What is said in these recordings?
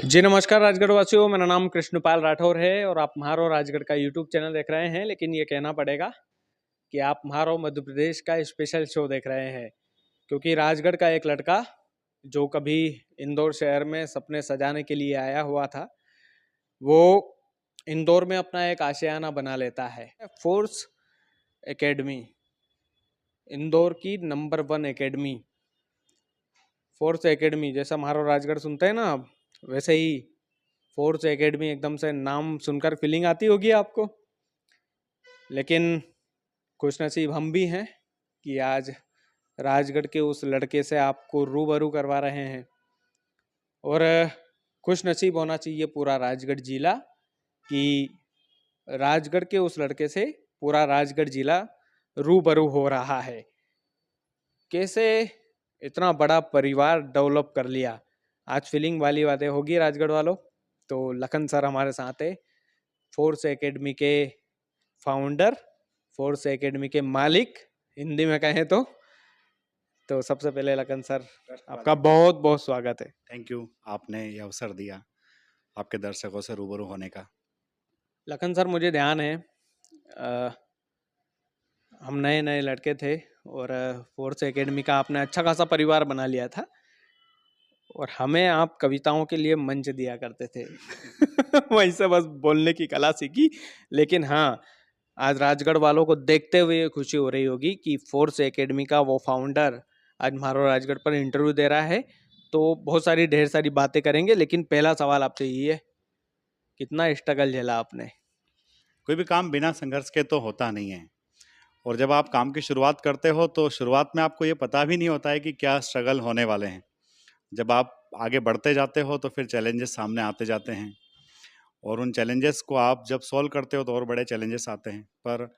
जी नमस्कार राजगढ़ वासियों, मेरा नाम कृष्णपाल राठौर है और आप म्हारो राजगढ़ का यूट्यूब चैनल देख रहे हैं। लेकिन ये कहना पड़ेगा कि आप म्हारो मध्य प्रदेश का स्पेशल शो देख रहे हैं, क्योंकि राजगढ़ का एक लड़का जो कभी इंदौर शहर में सपने सजाने के लिए आया हुआ था, वो इंदौर में अपना एक आशियाना बना लेता है। फोर्स एकेडमी, इंदौर की नंबर 1 एकेडमी, फोर्स एकेडमी। जैसा म्हारो राजगढ़ सुनते हैं ना आप, वैसे ही फोर्स एकेडमी एकदम से नाम सुनकर फीलिंग आती होगी आपको। लेकिन खुशनसीब हम भी हैं कि आज राजगढ़ के उस लड़के से आपको रूबरू करवा रहे हैं। और खुशनसीब होना चाहिए पूरा राजगढ़ जिला कि राजगढ़ के उस लड़के से पूरा राजगढ़ जिला रूबरू हो रहा है। कैसे इतना बड़ा परिवार डेवलप कर लिया, आज फीलिंग वाली बातें होगी राजगढ़ वालों। तो लखन सर हमारे साथ है, फोर्स एकेडमी के फाउंडर, फोर्स एकेडमी के मालिक हिंदी में कहें तो सबसे पहले लखन सर आपका बहुत बहुत स्वागत है। थैंक यू, आपने ये अवसर दिया आपके दर्शकों से रूबरू होने का। लखन सर मुझे ध्यान है हम नए नए लड़के थे और फोर्स एकेडमी का आपने अच्छा खासा परिवार बना लिया था और हमें आप कविताओं के लिए मंच दिया करते थे वहीं से बस बोलने की कला सीखी। लेकिन हाँ, आज राजगढ़ वालों को देखते हुए खुशी हो रही होगी कि फोर्स एकेडमी का वो फाउंडर आज म्हारो राजगढ़ पर इंटरव्यू दे रहा है। तो बहुत सारी ढेर सारी बातें करेंगे, लेकिन पहला सवाल आपसे ये है, कितना स्ट्रगल झेला आपने? कोई भी काम बिना संघर्ष के तो होता नहीं है, और जब आप काम की शुरुआत करते हो तो शुरुआत में आपको ये पता भी नहीं होता है कि क्या स्ट्रगल होने वाले हैं। जब आप आगे बढ़ते जाते हो तो फिर चैलेंजेस सामने आते जाते हैं, और उन चैलेंजेस को आप जब सॉल्व करते हो तो और बड़े चैलेंजेस आते हैं। पर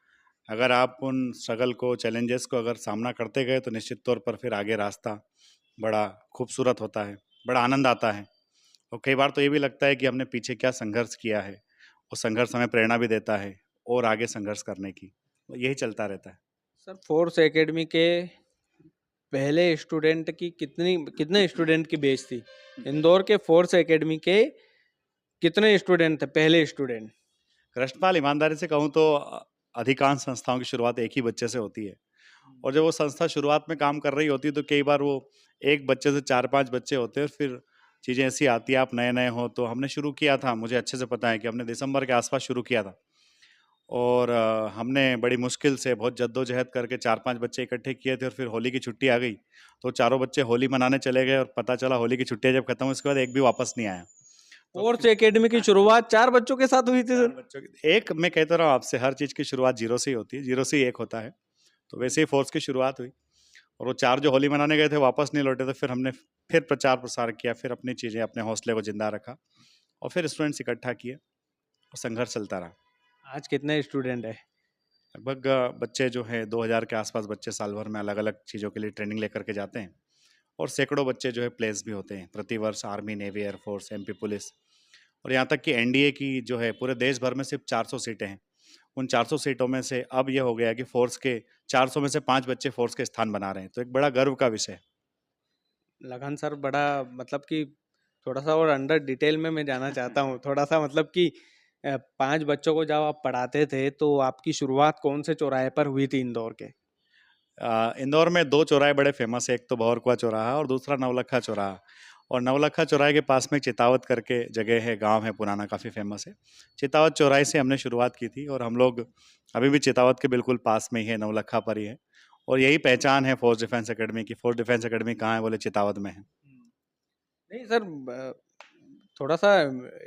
अगर आप उन स्ट्रगल को, चैलेंजेस को अगर सामना करते गए तो निश्चित तौर पर फिर आगे रास्ता बड़ा खूबसूरत होता है, बड़ा आनंद आता है। और कई बार तो ये भी लगता है कि हमने पीछे क्या संघर्ष किया है, वो संघर्ष हमें प्रेरणा भी देता है और आगे संघर्ष करने की। तो यही चलता रहता है। सर फोर्स एकेडमी के पहले स्टूडेंट की कितने स्टूडेंट की बेच थी? इंदौर के फोर्स एकेडमी के कितने स्टूडेंट थे पहले स्टूडेंट? कृष्णपाल, ईमानदारी से कहूँ तो अधिकांश संस्थाओं की शुरुआत एक ही बच्चे से होती है, और जब वो संस्था शुरुआत में काम कर रही होती है तो कई बार वो एक बच्चे से 4-5 बच्चे होते हैं, और फिर चीज़ें ऐसी आती है, आप नए नए हो। तो हमने शुरू किया था, मुझे अच्छे से पता है कि हमने दिसंबर के आसपास शुरू किया था, और हमने बड़ी मुश्किल से बहुत जद्दोजहद करके 4-5 बच्चे इकट्ठे किए थे, और फिर होली की छुट्टी आ गई तो चारों बच्चे होली मनाने चले गए, और पता चला होली की छुट्टियां जब खत्म हुई उसके बाद एक भी वापस नहीं आया। तो फोर्स एकेडमी की शुरुआत 4 बच्चों के साथ हुई थी चार सर? बच्चों की एक, मैं कहता रहा हूँ आपसे, हर चीज़ की शुरुआत जीरो से ही होती है, जीरो से ही एक होता है। तो वैसे ही फोर्स की शुरुआत हुई, और वो 4 जो होली मनाने गए थे वापस नहीं लौटे, तो फिर हमने फिर प्रचार प्रसार किया, फिर अपनी चीज़ें, अपने हौसले को जिंदा रखा, और फिर स्टूडेंट्स इकट्ठा किए, और संघर्ष चलता रहा। आज कितने स्टूडेंट है? लगभग बच्चे जो है 2000 के आसपास बच्चे साल भर में अलग अलग चीज़ों के लिए ट्रेनिंग लेकर के जाते हैं, और सैकड़ों बच्चे जो है प्लेस भी होते हैं प्रतिवर्ष, army, navy, air force, MP police, और यहाँ तक कि एनडीए की जो है पूरे देश भर में सिर्फ 400 सीटें हैं। उन 400 सीटों में से अब ये हो गया है कि फोर्स के 400 में से 5 बच्चे फोर्स के स्थान बना रहे हैं, तो एक बड़ा गर्व का विषय है। लगन सर बड़ा मतलब कि थोड़ा सा और अंडर डिटेल में मैं जाना चाहता हूँ थोड़ा सा, मतलब कि 5 बच्चों को जब आप पढ़ाते थे तो आपकी शुरुआत कौन से चौराहे पर हुई थी इंदौर के? इंदौर में 2 चौराहे बड़े फेमस है, एक तो भंवरकुआं चौराहा और दूसरा नवलखा चौराहा। और नवलखा चौराहे के पास में चितावत करके जगह है, गांव है पुराना, काफ़ी फेमस है। चितावत चौराहे से हमने शुरुआत की थी, और हम लोग अभी भी चितावत के बिल्कुल पास में ही है, नवलखा पर ही है, और यही पहचान है फोर्स डिफेंस एकेडमी की। फोर्स डिफेंस एकेडमी कहाँ है, बोले चितावत में है। नहीं सर, थोड़ा सा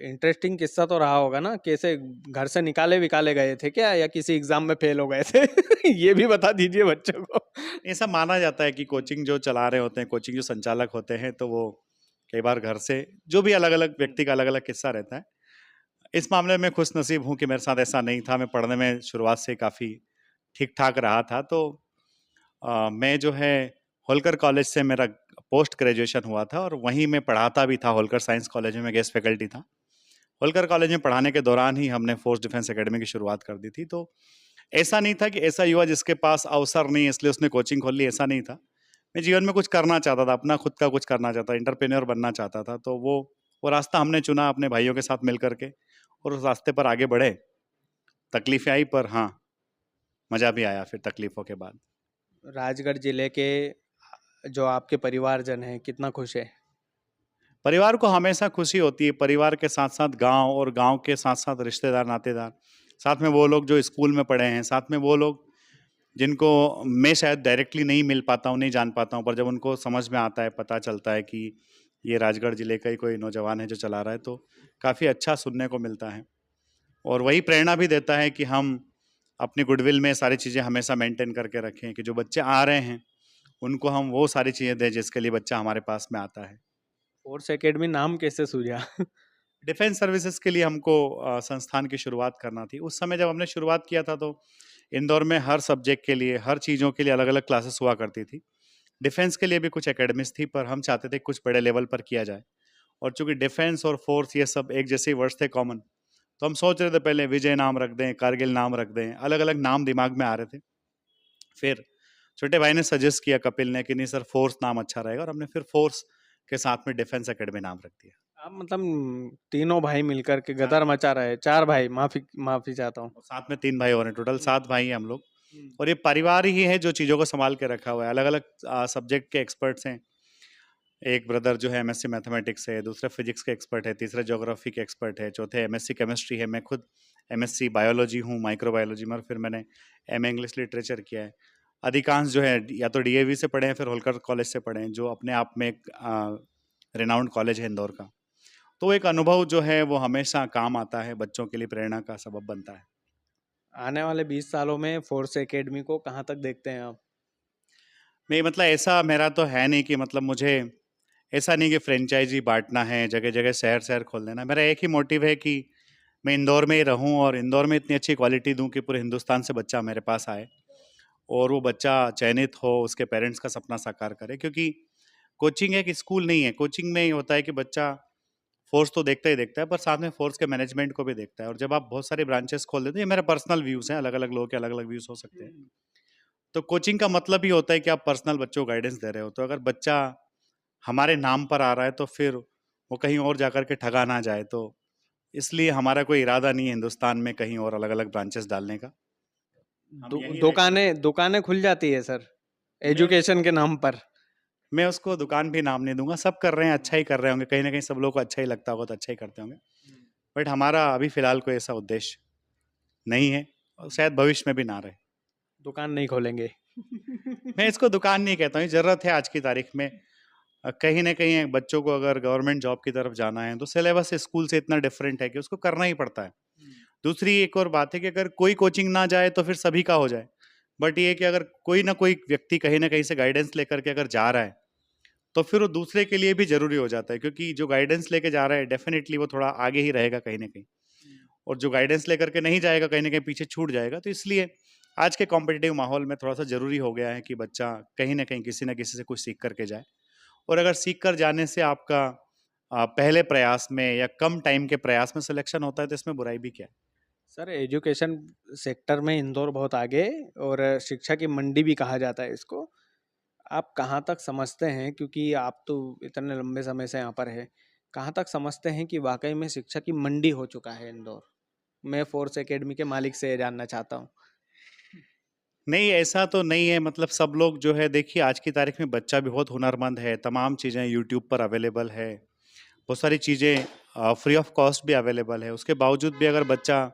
इंटरेस्टिंग किस्सा तो रहा होगा ना, कैसे घर से निकाले विकाले गए थे क्या, या किसी एग्जाम में फेल हो गए थे? ये भी बता दीजिए बच्चों को। ऐसा माना जाता है कि कोचिंग जो चला रहे होते हैं, कोचिंग जो संचालक होते हैं, तो वो कई बार घर से, जो भी अलग अलग व्यक्ति का अलग अलग किस्सा रहता है। इस मामले में खुश नसीब हूँ कि मेरे साथ ऐसा नहीं था। मैं पढ़ने में शुरुआत से काफ़ी ठीक ठाक रहा था। तो मैं जो है होलकर कॉलेज से मेरा पोस्ट ग्रेजुएशन हुआ था, और वहीं मैं पढ़ाता भी था। होलकर साइंस कॉलेज में मैं गेस्ट फैकल्टी था। होलकर कॉलेज में पढ़ाने के दौरान ही हमने फोर्स डिफेंस एकेडमी की शुरुआत कर दी थी। तो ऐसा नहीं था कि ऐसा युवा जिसके पास अवसर नहीं है इसलिए उसने कोचिंग खोल ली, ऐसा नहीं था। मैं जीवन में कुछ करना चाहता था, अपना खुद का कुछ करना चाहता था, एंटरप्रेन्योर बनना चाहता था। तो वो वो रास्ता हमने चुना अपने भाइयों के साथ मिल करके, और उस रास्ते पर आगे बढ़े। तकलीफें आई, पर हाँ, मज़ा भी आया फिर तकलीफ़ों के बाद। राजगढ़ जिले के जो आपके परिवारजन हैं कितना खुश है? परिवार को हमेशा खुशी होती है, परिवार के साथ-साथ गाँव, और गाँव के साथ-साथ रिश्तेदार, नातेदार, साथ में वो लोग जो स्कूल में पढ़े हैं, साथ में वो लोग जिनको मैं शायद डायरेक्टली नहीं मिल पाता हूँ, नहीं जान पाता हूँ, पर जब उनको समझ में आता है, पता चलता है कि ये राजगढ़ जिले का ही कोई नौजवान है जो चला रहा है, तो काफ़ी अच्छा सुनने को मिलता है। और वही प्रेरणा भी देता है कि हम अपनी गुडविल में सारी चीज़ें हमेशा मेंटेन करके रखें, कि जो बच्चे आ रहे हैं, उनको हम वो सारी चीज़ें दें जिसके लिए बच्चा हमारे पास में आता है। फोर्स एकेडमी नाम कैसे सूझा? डिफेंस सर्विसेज के लिए हमको संस्थान की शुरुआत करना थी। उस समय जब हमने शुरुआत किया था, तो इंदौर में हर सब्जेक्ट के लिए, हर चीज़ों के लिए अलग-अलग क्लासेस हुआ करती थी। डिफेंस के लिए भी कुछ एकेडमीज़ थी, पर हम चाहते थे कुछ बड़े लेवल पर किया जाए। और चूँकि डिफेंस और फोर्स ये सब एक जैसे ही वर्ड्स थे कॉमन, तो हम सोच रहे थे पहले विजय नाम रख दें, कारगिल नाम रख दें, अलग-अलग नाम दिमाग में आ रहे थे। फिर छोटे भाई ने सजेस्ट किया, कपिल ने, कि नहीं सर, फोर्स नाम अच्छा रहेगा, और हमने फिर फोर्स के साथ में डिफेंस एकेडमी नाम रख दिया। आप मतलब तीनों भाई मिलकर के 4 गदर भाई, मचा रहे हैं। 4 भाई, माफ़ी माफ़ी चाहता हूँ। और साथ में 3 भाई और हैं, टोटल हुँ, 7 भाई हैं हम लोग। हुँ। और ये परिवार ही है जो चीज़ों को सँभाल के रखा हुआ है। अलग-अलग सब्जेक्ट के एक्सपर्ट्स हैं। एक ब्रदर जो है एमएससी मैथमेटिक्स है, दूसरा फिजिक्स के एक्सपर्ट है, तीसरा ज्योग्राफी के एक्सपर्ट है, चौथे एमएससी केमिस्ट्री है, मैं खुद एमएससी बायोलॉजी हूँ, माइक्रोबायोलॉजी में, और फिर मैंने एमए इंग्लिश लिटरेचर किया है। अधिकांश जो है या तो डीएवी से पढ़े हैं, फिर होलकर कॉलेज से पढ़े हैं, जो अपने आप में एक रिनाउंड कॉलेज है इंदौर का। तो एक अनुभव जो है वो हमेशा काम आता है, बच्चों के लिए प्रेरणा का सबब बनता है। आने वाले 20 सालों में फोर्स एकेडमी को कहाँ तक देखते हैं आप? नहीं, मतलब ऐसा मेरा तो है नहीं कि मतलब मुझे ऐसा नहीं कि फ्रेंचाइजी बाँटना है, जगह-जगह, शहर-शहर खोल देना है। मेरा एक ही मोटिव है कि मैं इंदौर में ही रहूँ, और इंदौर में इतनी अच्छी क्वालिटी दूँ कि पूरे हिंदुस्तान से बच्चा मेरे पास आए, और वो बच्चा चयनित हो, उसके पेरेंट्स का सपना साकार करे। क्योंकि कोचिंग एक स्कूल नहीं है, कोचिंग में ये होता है कि बच्चा फ़ोर्स तो देखता ही देखता है, पर साथ में फ़ोर्स के मैनेजमेंट को भी देखता है। और जब आप बहुत सारी ब्रांचेस खोल देते हैं, ये मेरे पर्सनल व्यूज़ हैं, अलग-अलग लोगों के अलग-अलग व्यूज़ हो सकते हैं। हुँ। तो कोचिंग का मतलब ही होता है कि आप पर्सनल बच्चों को गाइडेंस दे रहे हो। तो अगर बच्चा हमारे नाम पर आ रहा है, तो फिर वो कहीं और जाकर के ठगा ना जाए। तो इसलिए हमारा कोई इरादा नहीं है हिंदुस्तान में कहीं और अलग-अलग ब्रांचेस डालने का। हम दु यहीं रहेंगे। दुकानें दुकानें खुल जाती है सर, मैं एजुकेशन के नाम पर। मैं उसको दुकान भी नाम नहीं दूँगा, सब कर रहे हैं, हुँ, अच्छा ही कर रहे होंगे, कहीं न कहीं सब लोगों को अच्छा ही लगता होगा, तो अच्छा ही करते होंगे। हुँ। बट हमारा अभी फ़िलहाल कोई ऐसा उद्देश्य नहीं है, और शायद भविष्य में भी ना रहे। दुकान नहीं खोलेंगे। मैं इसको दुकान नहीं कहता हूँ, ज़रूरत है आज की तारीख में। कहीं न कहीं बच्चों को अगर गवर्नमेंट जॉब की तरफ जाना है, तो सिलेबस स्कूल से इतना डिफरेंट है कि उसको करना ही पड़ता है। हुँ। दूसरी एक और बात है कि अगर कोई कोचिंग ना जाए, तो फिर सभी का हो जाए। बट ये है कि अगर कोई ना कोई व्यक्ति कहीं न कहीं से गाइडेंस लेकर के अगर जा रहा है, तो फिर वो दूसरे के लिए भी ज़रूरी हो जाता है, क्योंकि जो गाइडेंस लेके जा रहा है, डेफ़िनिटली वो थोड़ा आगे ही रहेगा कहीं न कहीं। हुँ। और जो गाइडेंस लेकर के नहीं जाएगा, कहीं न कहीं पीछे छूट जाएगा। तो इसलिए आज के कॉम्पिटिटिव माहौल में थोड़ा-सा ज़रूरी हो गया है कि बच्चा कहीं न कहीं किसी न किसी से कुछ सीख कर के जाए। और अगर सीख कर जाने से आपका पहले प्रयास में या कम टाइम के प्रयास में सिलेक्शन होता है, तो इसमें बुराई भी क्या है? सर एजुकेशन सेक्टर में इंदौर बहुत आगे है और शिक्षा की मंडी भी कहा जाता है इसको। आप कहाँ तक समझते हैं क्योंकि आप तो इतने लंबे समय से यहाँ पर हैं, कहाँ तक समझते हैं कि वाक़ई में शिक्षा की मंडी हो चुका है इंदौर? मैं फ़ोर्स एकेडमी के मालिक से ये जानना चाहता हूँ। नहीं, ऐसा तो नहीं है, मतलब सब लोग जो है, देखिए आज की तारीख में बच्चा भी बहुत हुनरमंद है, तमाम चीज़ें यूट्यूब पर अवेलेबल है, बहुत सारी चीज़ें फ्री ऑफ कॉस्ट भी अवेलेबल है। उसके बावजूद भी अगर बच्चा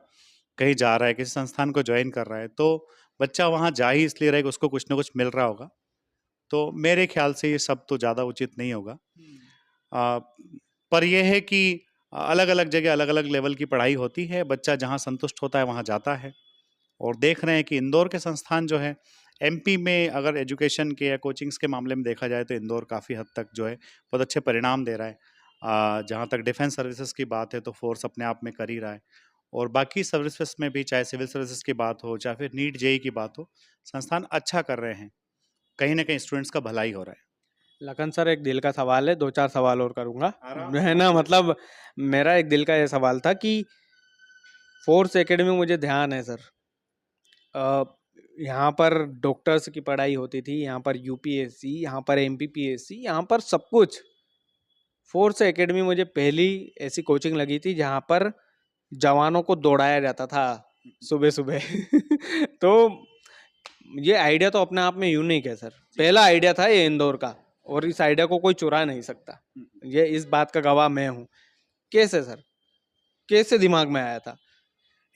कहीं जा रहा है, किसी संस्थान को जॉइन कर रहा है, तो बच्चा वहाँ जा ही इसलिए रहा है कि उसको कुछ ना कुछ मिल रहा होगा। तो मेरे ख़्याल से ये सब तो ज़्यादा उचित नहीं होगा। हुँ। अ, पर ये है कि अलग-अलग जगह अलग-अलग लेवल की पढ़ाई होती है, बच्चा जहाँ संतुष्ट होता है वहाँ जाता है। और देख रहे हैं कि इंदौर के संस्थान जो है, एमपी में अगर एजुकेशन के या कोचिंग्स के मामले में देखा जाए, तो इंदौर काफ़ी हद तक जो है बहुत अच्छे परिणाम दे रहा है। जहाँ तक डिफेंस सर्विसेज की बात है, तो फोर्स अपने आप में कर ही रहा है, और बाकी सर्विसेज में भी, चाहे सिविल सर्विसेज की बात हो, चाहे फिर नीट जेई की बात हो, संस्थान अच्छा कर रहे हैं। कहीं न कहीं स्टूडेंट्स का भला ही हो रहा है। लखन सर एक दिल का सवाल है, 2-4 सवाल और करूँगा। आराम से है ना? पूछिए। मतलब मेरा एक दिल का ये सवाल था कि फ़ोर्स एकेडमी मुझे ध्यान है सर। अ, यहाँ पर डॉक्टर्स की पढ़ाई होती थी, यहाँ पर यूपीएससी, यहाँ पर एमपीपीएससी, यहाँ पर सब कुछ। फोर्स एकेडमी मुझे पहली ऐसी कोचिंग लगी थी जहाँ पर जवानों को दौड़ाया जाता था सुबह सुबह। तो ये आइडिया तो अपने आप में यूनिक है सर, पहला आइडिया था ये इंदौर का, और इस आइडिया को कोई चुरा नहीं सकता। ये इस बात का गवाह मैं हूँ। कैसे सर, कैसे दिमाग में आया था?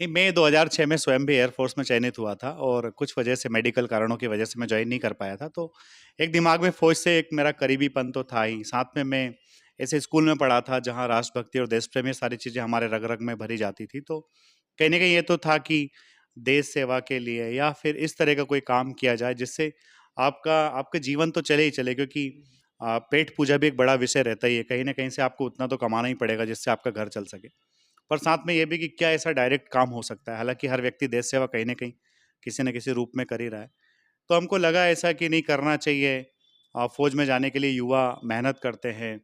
नहीं, मैं 2006 में स्वयं भी एयरफोर्स में चयनित हुआ था और कुछ वजह से, मेडिकल कारणों की वजह से मैं ज्वाइन नहीं कर पाया था। तो एक दिमाग में फौज से एक मेरा करीबीपन तो था ही। साथ में मैं ऐसे स्कूल में पढ़ा था जहाँ राष्ट्रभक्ति और देश प्रेम, ये सारी चीज़ें हमारे रग रग में भरी जाती थी। तो कहीं ना कहीं ये तो था कि देश सेवा के लिए या फिर इस तरह का कोई काम किया जाए जिससे आपका जीवन तो चले ही चले, क्योंकि पेट पूजा भी एक बड़ा विषय रहता ही है। कहीं ना कहीं से आपको उतना तो कमाना ही पड़ेगा जिससे आपका घर चल सके। पर साथ में ये भी कि क्या ऐसा डायरेक्ट काम हो सकता है। हालांकि हर व्यक्ति देश सेवा कहीं ना कहीं किसी न किसी रूप में कर ही रहा है। तो हमको लगा ऐसा कि नहीं, करना चाहिए। फौज में जाने के लिए युवा मेहनत करते हैं।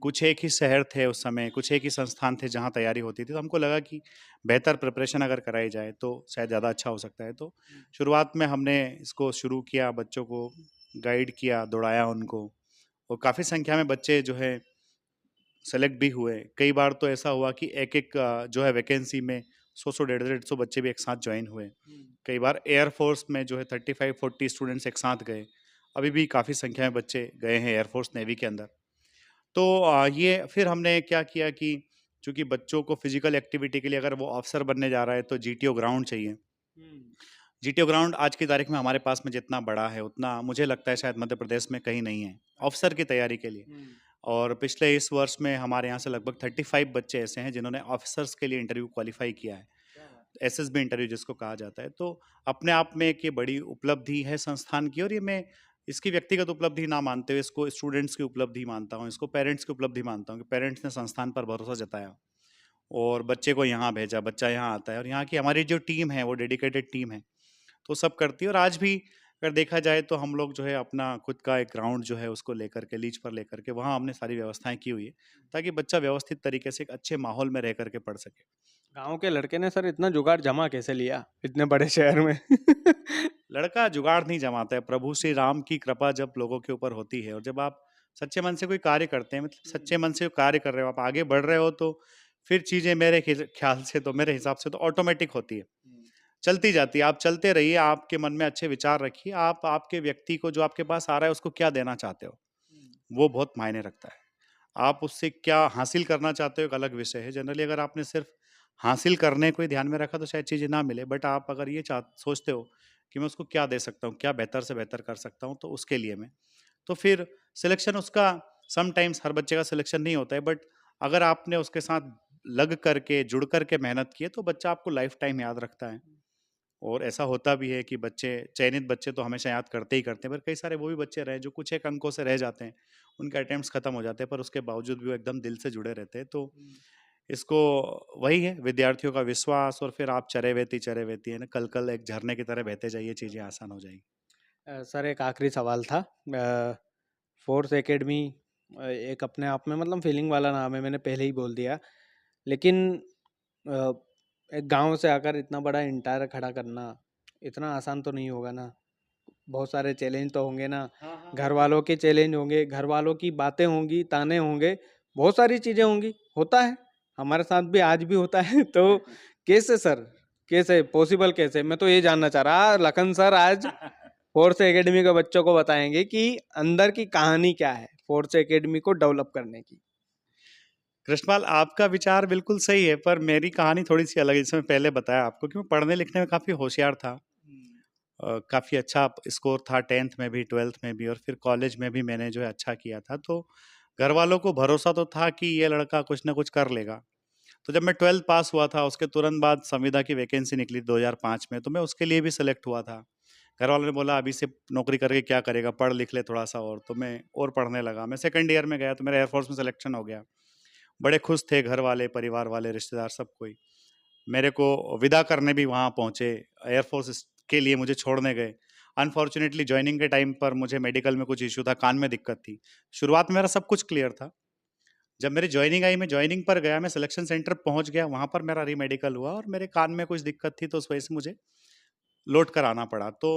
कुछ एक ही शहर थे उस समय, कुछ एक ही संस्थान थे जहाँ तैयारी होती थी। तो हमको लगा कि बेहतर प्रिपरेशन अगर कराई जाए तो शायद ज़्यादा अच्छा हो सकता है। तो शुरुआत में हमने इसको शुरू किया, बच्चों को गाइड किया, दौड़ाया उनको, और काफ़ी संख्या में बच्चे जो है सेलेक्ट भी हुए। कई बार तो ऐसा हुआ कि एक जो है वैकेंसी में 100 150 बच्चे भी एक साथ ज्वाइन हुए। कई बार एयरफोर्स में जो है 35-40 स्टूडेंट्स एक साथ गए। अभी भी काफ़ी संख्या में बच्चे गए हैं एयरफोर्स नेवी के अंदर। तो ये फिर हमने क्या किया कि चूंकि बच्चों को फिजिकल एक्टिविटी के लिए अगर वो ऑफिसर बनने जा रहा है तो जीटीओ ग्राउंड चाहिए। जीटीओ ग्राउंड आज की तारीख में हमारे पास में जितना बड़ा है उतना मुझे लगता है शायद मध्य प्रदेश में कहीं नहीं है ऑफिसर की तैयारी के लिए। और पिछले इस वर्ष में हमारे यहाँ से लगभग 35 बच्चे ऐसे हैं जिन्होंने ऑफिसर्स के लिए इंटरव्यू क्वालिफाई किया है, एसएसबी इंटरव्यू जिसको कहा जाता है। तो अपने आप में एक ये बड़ी उपलब्धि है संस्थान की, और ये मैं इसकी व्यक्तिगत उपलब्धि ना मानते हुए इसको स्टूडेंट्स की उपलब्धि मानता हूँ, इसको पेरेंट्स की उपलब्धि मानता हूँ कि पेरेंट्स ने संस्थान पर भरोसा जताया और बच्चे को यहाँ भेजा, बच्चा यहाँ आता है, और यहाँ की हमारी जो टीम है वो डेडिकेटेड टीम है, तो सब करती है। और आज भी अगर देखा जाए तो हम लोग जो है अपना खुद का एक ग्राउंड जो है उसको लेकर के, लीज पर लेकर के, वहाँ हमने सारी व्यवस्थाएं की हुई है ताकि बच्चा व्यवस्थित तरीके से एक अच्छे माहौल में रह करके पढ़ सके। गांव के लड़के ने सर इतना जुगाड़ जमा कैसे लिया इतने बड़े शहर में? लड़का जुगाड़ नहीं जमाता है, प्रभु श्री राम की कृपा जब लोगों के ऊपर होती है और जब आप सच्चे मन से कोई कार्य करते हैं, मतलब सच्चे मन से कार्य कर रहे हो, आप आगे बढ़ रहे हो, तो फिर चीजें मेरे ख्याल से तो, मेरे हिसाब से तो ऑटोमेटिक होती है, चलती जाती है। आप चलते रहिए, आपके मन में अच्छे विचार रखिए, आप आपके व्यक्ति को जो आपके पास आ रहा है उसको क्या देना चाहते हो वो बहुत मायने रखता है। आप उससे क्या हासिल करना चाहते हो एक अलग विषय है। जनरली अगर आपने सिर्फ हासिल करने को ही ध्यान में रखा तो शायद चीज़ें ना मिले, बट आप अगर ये सोचते हो कि मैं उसको क्या दे सकता हूँ, क्या बेहतर से बेहतर कर सकता हूँ, तो उसके लिए मैं, तो फिर सिलेक्शन उसका, समटाइम्स हर बच्चे का सिलेक्शन नहीं होता है, बट अगर आपने उसके साथ लग करके, जुड़ करके मेहनत की है तो बच्चा आपको लाइफ टाइम याद रखता है। और ऐसा होता भी है कि बच्चे, चयनित बच्चे तो हमेशा याद करते ही करते हैं, पर कई सारे वो भी बच्चे रहे जो कुछ एक अंकों से रह जाते हैं, उनके अटेम्प्ट्स खत्म हो जाते हैं, पर उसके बावजूद भी वो एकदम दिल से जुड़े रहते हैं। तो इसको, वही है विद्यार्थियों का विश्वास, और फिर आप चरे वेती है ना, कल कल एक झरने की तरह बहते जाइए, चीज़ें आसान हो जाएगी। सर एक आखिरी सवाल था। फोर्स एकेडमी एक अपने आप में मतलब फीलिंग वाला नाम है, मैंने पहले ही बोल दिया, लेकिन अ, एक गांव से आकर इतना बड़ा इंटायर खड़ा करना इतना आसान तो नहीं होगा ना। बहुत सारे चैलेंज तो होंगे ना, हाँ हाँ, घर बिल्कुल। वालों के चैलेंज होंगे, घर वालों की बातें होंगी, ताने होंगे, बहुत सारी चीजें होंगी, होता है, हमारे साथ भी आज भी होता है। तो कैसे सर, कैसे पॉसिबल, कैसे, मैं तो ये जानना चाह रहा, लखन सर आज फोर्स एकेडमी के बच्चों को बताएंगे कि अंदर की कहानी क्या है फोर्स एकेडमी को डेवलप करने की। कृष्णपाल, आपका विचार बिल्कुल सही है, पर मेरी कहानी थोड़ी सी अलग है। जैसे मैं पहले बताया आपको कि मैं पढ़ने लिखने में काफ़ी होशियार था, काफ़ी अच्छा स्कोर था 10th में भी, 12th में भी, और फिर कॉलेज में भी मैंने जो है अच्छा किया था। तो घर वालों को भरोसा तो था कि ये लड़का कुछ ना कुछ कर लेगा। तो जब मैं 12th पास हुआ था उसके तुरंत बाद संविदा की वैकेंसी निकली 2005 में, तो मैं उसके लिए भी सिलेक्ट हुआ था। घर वालों ने बोला अभी से नौकरी करके क्या करेगा, पढ़ लिख ले थोड़ा सा और, तो मैं और पढ़ने लगा। मैं सेकंड ईयर में गया तो मेरा एयरफोर्स में सिलेक्शन हो गया। बड़े खुश थे घर वाले, परिवार वाले, रिश्तेदार, सब कोई। मेरे को विदा करने भी वहाँ पहुँचे, एयरफोर्स के लिए मुझे छोड़ने गए। अनफॉर्चुनेटली ज्वाइनिंग के टाइम पर मुझे मेडिकल में कुछ इशू था, कान में दिक्कत थी। शुरुआत में मेरा सब कुछ क्लियर था। जब मेरी ज्वाइनिंग आई, मैं ज्वाइनिंग पर गया, मैं सिलेक्शन सेंटर पहुंच गया, वहां पर मेरा रीमेडिकल हुआ और मेरे कान में कुछ दिक्कत थी, तो उस वजह से मुझे लौट कर आना पड़ा। तो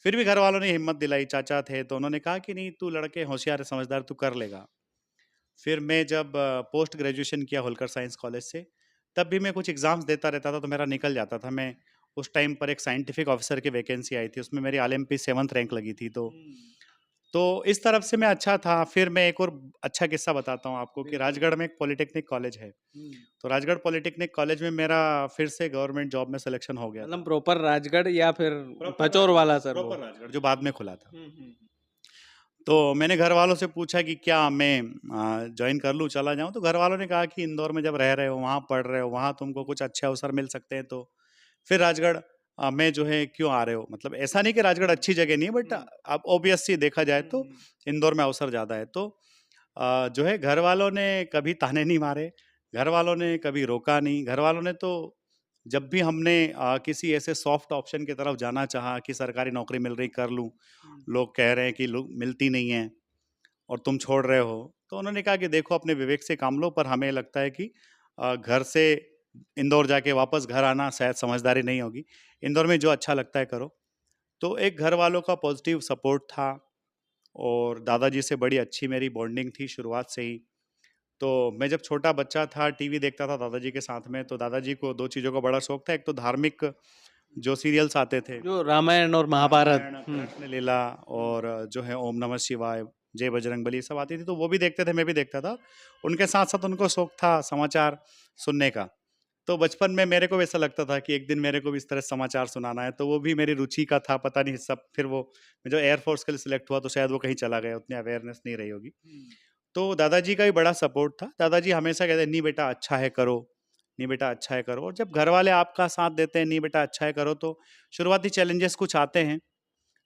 फिर भी घर वालों ने हिम्मत दिलाई, चाचा थे तो उन्होंने कहा कि नहीं, तू लड़के होशियार है, समझदार, तू कर लेगा। फिर मैं जब पोस्ट ग्रेजुएशन किया होलकर साइंस कॉलेज से, तब भी मैं कुछ एग्ज़ाम्स देता रहता था, तो मेरा निकल जाता था। मैं उस टाइम पर एक साइंटिफिक ऑफिसर की वैकेंसी आई थी, उसमें मेरी आईएमपी 7th रैंक लगी थी, तो इस तरफ से मैं अच्छा था। फिर मैं एक और अच्छा किस्सा बताता हूँ आपको कि बिल्कुल। राजगढ़ में एक पॉलिटेक्निक कॉलेज है। तो राजगढ़ पॉलिटेक्निक कॉलेज में मेरा फिर से गवर्नमेंट जॉब में सिलेक्शन हो गया था। मतलब प्रॉपर राजगढ़ या फिर प्रॉपर पचौर राजगढ़, वाला सर वो? प्रॉपर राजगढ़ जो बाद में खुला था। हुँ, हुँ। तो मैंने घर वालों से पूछा कि क्या मैं जॉइन कर लूँ, चला जाऊँ? तो घर वालों ने कहा कि इंदौर में जब रह रहे हो, वहाँ पढ़ रहे हो, वहाँ तुमको कुछ अच्छे अवसर मिल सकते हैं, तो फिर राजगढ़ में जो है क्यों आ रहे हो? मतलब ऐसा नहीं कि राजगढ़ अच्छी जगह नहीं है, बट हुँ, अब ऑब्वियस सी देखा जाए हुँ, तो हुँ। इंदौर में अवसर ज़्यादा है। तो जो है घर वालों ने कभी ताने नहीं मारे, घर वालों ने कभी रोका नहीं। घर वालों ने तो जब भी हमने किसी ऐसे सॉफ्ट ऑप्शन की तरफ जाना चाहा कि सरकारी नौकरी मिल रही कर लूँ, हुँ, लोग कह रहे हैं कि लो मिलती नहीं है और तुम छोड़ रहे हो, तो उन्होंने कहा कि देखो अपने विवेक से काम लो, पर हमें लगता है कि घर से इंदौर जाके वापस घर आना शायद समझदारी नहीं होगी। इंदौर में जो अच्छा लगता है करो। तो एक घर वालों का पॉजिटिव सपोर्ट था और दादाजी से बड़ी अच्छी मेरी बॉन्डिंग थी शुरुआत से ही। तो मैं जब छोटा बच्चा था, टीवी देखता था दादाजी के साथ में, तो दादाजी को 2 चीज़ों का बड़ा शौक था। एक तो धार्मिक जो सीरियल्स आते थे, जो रामायण और महाभारत। रामायण, हुँ, कृष्ण लीला हुँ। और जो है ओम नमः शिवाय, जय बजरंगबली, ये सब आती थी, तो वो भी देखते थे, मैं भी देखता था। उनके साथ-साथ उनको शौक था समाचार सुनने का। तो बचपन में मेरे को भी ऐसा लगता था कि एक दिन मेरे को भी इस तरह समाचार सुनाना है, तो वो भी मेरी रुचि का था, पता नहीं सब फिर वो मैं जो एयर फोर्स के लिए सिलेक्ट हुआ, तो शायद वो कहीं चला गया, उतनी अवेयरनेस नहीं रही होगी। हुँ। तो दादाजी का भी बड़ा सपोर्ट था। दादाजी हमेशा कहते, "नहीं बेटा अच्छा है करो, नहीं बेटा अच्छा है करो।" और जब घर वाले आपका साथ देते हैं, "नहीं बेटा अच्छा है करो", तो शुरुआती चैलेंजेस कुछ आते हैं।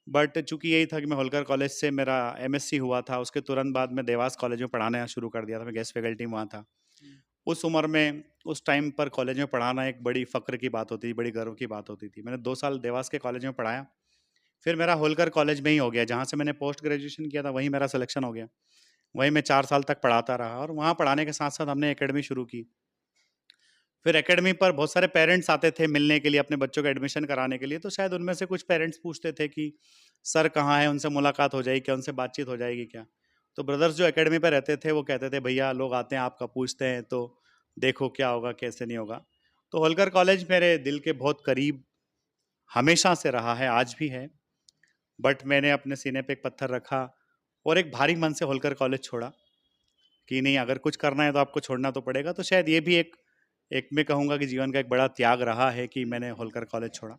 बट चूँकि यही था कि मैं होलकर कॉलेज से मेरा एमएससी हुआ था, उसके तुरंत बाद मैं देवास कॉलेज में पढ़ाना शुरू कर दिया था, मैं गेस्ट फैकल्टी में वहाँ था। हुँ। उस उम्र में, उस टाइम पर कॉलेज में पढ़ाना एक बड़ी फ़क्र की बात होती थी, बड़ी गर्व की बात होती थी। मैंने 2 साल देवास के कॉलेज में पढ़ाया, फिर मेरा होलकर कॉलेज में ही हो गया, जहाँ से मैंने पोस्ट ग्रेजुएशन किया था, वहीं मेरा सिलेक्शन हो गया। वहीं मैं 4 साल तक पढ़ाता रहा और वहाँ पढ़ाने के साथ-साथ हमने एकेडमी शुरू की। फिर एकेडमी पर बहुत सारे पेरेंट्स आते थे मिलने के लिए, अपने बच्चों का एडमिशन कराने के लिए, तो शायद उनमें से कुछ पेरेंट्स पूछते थे कि सर कहाँ हैं? उनसे मुलाकात हो जाएगी क्या? उनसे बातचीत हो जाएगी क्या? तो ब्रदर्स जो एकेडमी पे रहते थे, वो कहते थे, "भैया लोग आते हैं, आपका पूछते हैं, तो देखो क्या होगा, कैसे नहीं होगा।" तो होलकर कॉलेज मेरे दिल के बहुत करीब हमेशा से रहा है, आज भी है। बट मैंने अपने सीने पे एक पत्थर रखा और एक भारी मन से होलकर कॉलेज छोड़ा कि नहीं, अगर कुछ करना है तो आपको छोड़ना तो पड़ेगा। तो शायद ये भी एक एक मैं कहूँगा कि जीवन का एक बड़ा त्याग रहा है कि मैंने होलकर कॉलेज छोड़ा।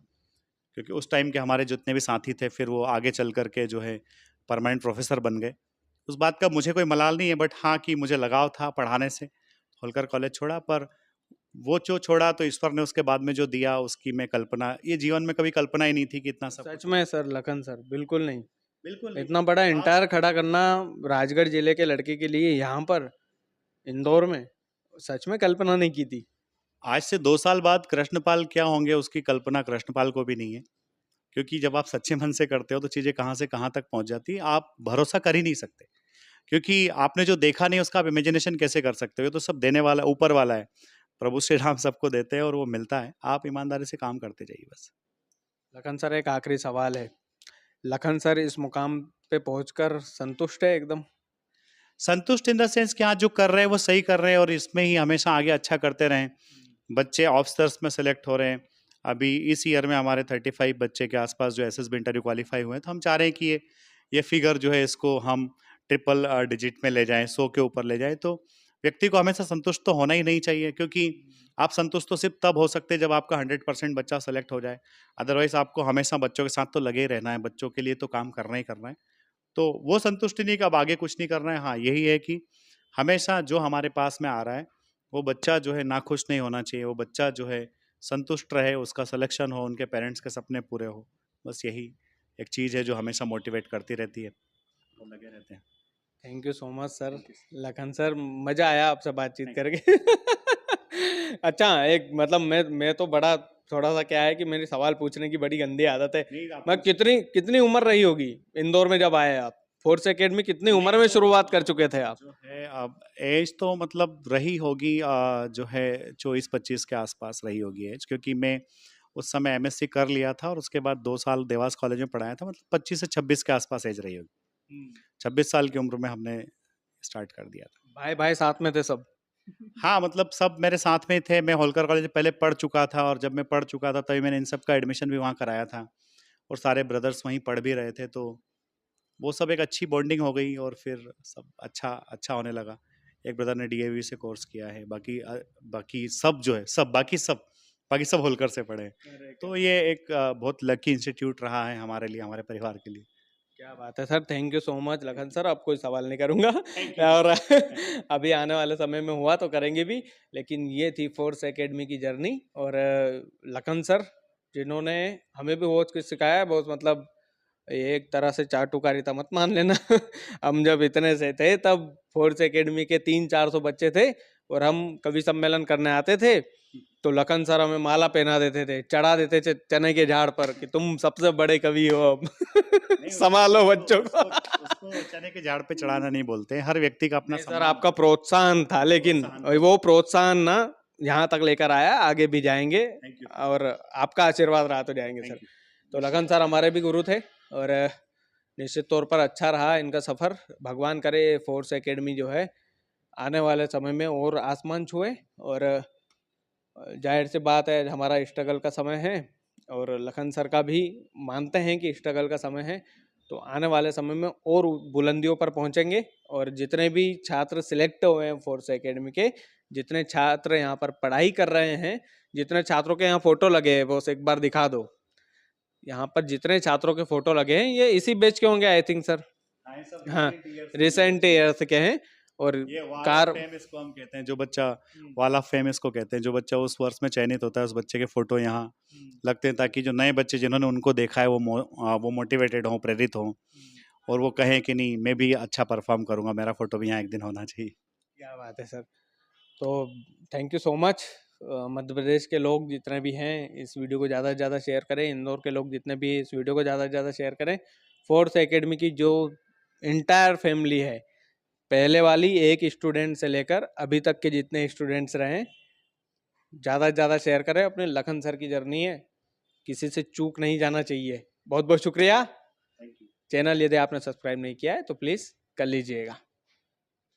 क्योंकि उस टाइम के हमारे जितने भी साथी थे, फिर वो आगे चल कर के जो है परमानेंट प्रोफ़ेसर बन गए। उस बात का मुझे कोई मलाल नहीं है, बट हाँ, कि मुझे लगाव था पढ़ाने से, होलकर कॉलेज छोड़ा। पर वो जो छोड़ा तो ईश्वर ने उसके बाद में जो दिया उसकी मैं कल्पना, ये जीवन में कभी कल्पना ही नहीं थी कि इतना सब सच कुछ में होगा। सर, लखन सर, बिल्कुल नहीं। बिल्कुल नहीं। इतना बड़ा आज एंटायर खड़ा करना राजगढ़ जिले के लड़के के लिए यहाँ पर, इंदौर में, सच में कल्पना नहीं की थी। आज से 2 साल बाद कृष्णपाल क्या होंगे उसकी कल्पना कृष्णपाल को भी नहीं है। क्योंकि जब आप सच्चे मन से करते हो तो चीज़ें कहाँ से कहाँ तक पहुँच जाती हैं, आप भरोसा कर ही नहीं सकते। क्योंकि आपने जो देखा नहीं उसका आप इमेजिनेशन कैसे कर सकते हो? ये तो सब देने वाला ऊपर वाला है। प्रभु श्री राम सबको देते हैं और वो मिलता है। आप ईमानदारी से काम करते जाइए बस। लखन सर, एक आखिरी सवाल है। लखन सर इस मुकाम पे पहुँचकर संतुष्ट है एकदम? संतुष्ट इन द सेंस कि हाँ, जो कर रहे हैं वो सही कर रहे हैं और इसमें ही हमेशा आगे अच्छा करते रहें। बच्चे ऑफिसर्स में सेलेक्ट हो रहे हैं। अभी इस ईयर में हमारे 35 बच्चे के आसपास जो एसएसबी इंटरव्यू क्वालीफाई हुए हैं, तो हम चाह रहे हैं कि ये फिगर जो है इसको हम ट्रिपल डिजिट में ले जाएँ, 100 के ऊपर ले जाएँ। तो व्यक्ति को हमेशा संतुष्ट तो होना ही नहीं चाहिए, क्योंकि आप संतुष्ट तो सिर्फ़ तब हो सकते हैं जब आपका 100% बच्चा सेलेक्ट हो जाए। अदरवाइज़ आपको हमेशा बच्चों के साथ तो लगे ही रहना है, बच्चों के लिए तो काम करना ही करना है। तो वो संतुष्टि नहीं कि अब आगे कुछ नहीं करना है। हाँ, यही है कि हमेशा जो हमारे पास में आ रहा है, वो बच्चा जो है नाखुश नहीं होना चाहिए। वो बच्चा जो है संतुष्ट रहे, उसका सिलेक्शन हो, उनके पेरेंट्स के सपने पूरे हो। बस यही एक चीज़ है जो हमेशा मोटिवेट करती रहती है। तो लगे रहते हैं। Thank you so much sir. Thank you. Lakhan sir, मज़ा आया आपसे बातचीत थैंक करके। अच्छा, एक मतलब मैं तो बड़ा थोड़ा-सा क्या है कि मेरी सवाल पूछने की बड़ी गंदी आदत है। नहीं, आप मैं पूछ सकते कितनी कितनी उम्र रही होगी इंदौर में जब आए आप? फोर्स एकेडमी कितनी हैं। उम्र नहीं में तो शुरुआत कर चुके थे आप? जो है अब ऐज तो मतलब रही होगी, जो है 24-25 के आसपास रही होगी ऐज, क्योंकि मैं उस समय एमएससी कर लिया था और उसके बाद 2 साल देवास कॉलेज में पढ़ाया था, मतलब 25 से 26 के आसपास एज रही होगी। हुँ। 26 साल की उम्र में हमने स्टार्ट कर दिया था। भाई-भाई साथ में थे सब? हाँ, मतलब सब मेरे साथ में ही थे। मैं होलकर कॉलेज में पहले पढ़ चुका था और जब मैं पढ़ चुका था तभी मैंने इन सब का एडमिशन भी वहाँ कराया था और सारे ब्रदर्स वहीं पढ़ भी रहे थे, तो वो सब एक अच्छी बॉन्डिंग हो गई और फिर सब अच्छा अच्छा होने लगा। एक ब्रदर ने डीएवी से कोर्स किया है, बाकी सब जो है सब बाकी सब होलकर से पढ़े हैं। अरे क्या तो ये एक बहुत लकी इंस्टीट्यूट रहा है हमारे लिए, हमारे परिवार के लिए। क्या बात है sir, thank you so much Lakhan sir, अब कोई सवाल नहीं करूँगा थैंक यू। और अभी आने वाले समय में हुआ तो करेंगे भी, लेकिन ये थी फोर्स एकेडमी की जर्नी और लखन सर जिन्होंने हमें भी बहुत कुछ सिखाया है, बहुत मतलब ये एक तरह से चाटुकारिता मत मान लेना हम जब इतने से थे तब फोर्स एकेडमी के 300-400 बच्चे थे और हम कवि सम्मेलन करने आते थे, तो लखन सर हमें माला पहना देते थे, चढ़ा देते थे चने के झाड़ पर कि तुम सबसे बड़े कवि हो अब नहीं, संभालो बच्चों को। उसको चने के झाड़ पे चढ़ाना नहीं बोलते, हर व्यक्ति का अपना नहीं सर, सम्मान आपका प्रोत्साहन था, लेकिन प्रोत्साहन। वो प्रोत्साहन ना यहाँ तक लेकर आया, आगे भी जाएंगे थैंक यू, और आपका आशीर्वाद रहा तो जाएंगे सर। Thank you. तो लखन सर हमारे भी गुरु थे और निश्चित तौर पर अच्छा रहा इनका सफ़र। भगवान करे फोर्स एकेडमी जो है आने वाले समय में और आसमान छुए और जाहिर सी बात है हमारा स्ट्रगल का समय है और लखन सर का भी मानते हैं कि स्ट्रगल का समय है, तो आने वाले समय में और बुलंदियों पर पहुंचेंगे और जितने भी छात्र सिलेक्ट हुए हैं फोर्स एकेडमी के, जितने छात्र यहाँ पर पढ़ाई कर रहे हैं, जितने छात्रों के यहाँ फोटो लगे हैं बॉस एक बार दिखा दो, यहाँ पर जितने छात्रों के फोटो लगे हैं ये इसी बैच के होंगे आई थिंक सर। हाँ, ये सब हाँ, रिसेंट ईयर्स के रिसेंट बच्चे हैं। ईयर्स के हैं और ये वॉल ऑफ कार फेम इसको हम कहते हैं, जो बच्चा वॉल ऑफ फेम इसको कहते हैं, जो बच्चा उस वर्ष में चयनित होता है उस बच्चे के फोटो यहाँ लगते हैं ताकि जो नए बच्चे जिन्होंने उनको देखा है वो मोटिवेटेड हों, प्रेरित हों और वो कहें कि नहीं मैं भी अच्छा परफॉर्म करूंगा, मेरा फोटो भी यहाँ एक दिन होना चाहिए। क्या बात है सर। तो thank you so much. Madhya Pradesh के लोग जितने भी हैं इस वीडियो को ज़्यादा से ज़्यादा शेयर करें, इंदौर के लोग जितने भी इस वीडियो को ज़्यादा से ज़्यादा शेयर करें। फोर्स एकेडमी की जो इंटायर फैमिली है, पहले वाली एक स्टूडेंट से लेकर अभी तक के जितने स्टूडेंट्स रहे, ज़्यादा से ज़्यादा शेयर करें। अपने लखन सर की जर्नी है, किसी से चूक नहीं जाना चाहिए। बहुत बहुत शुक्रिया। Thank you. चैनल यदि आपने सब्सक्राइब नहीं किया है तो प्लीज़ कर लीजिएगा।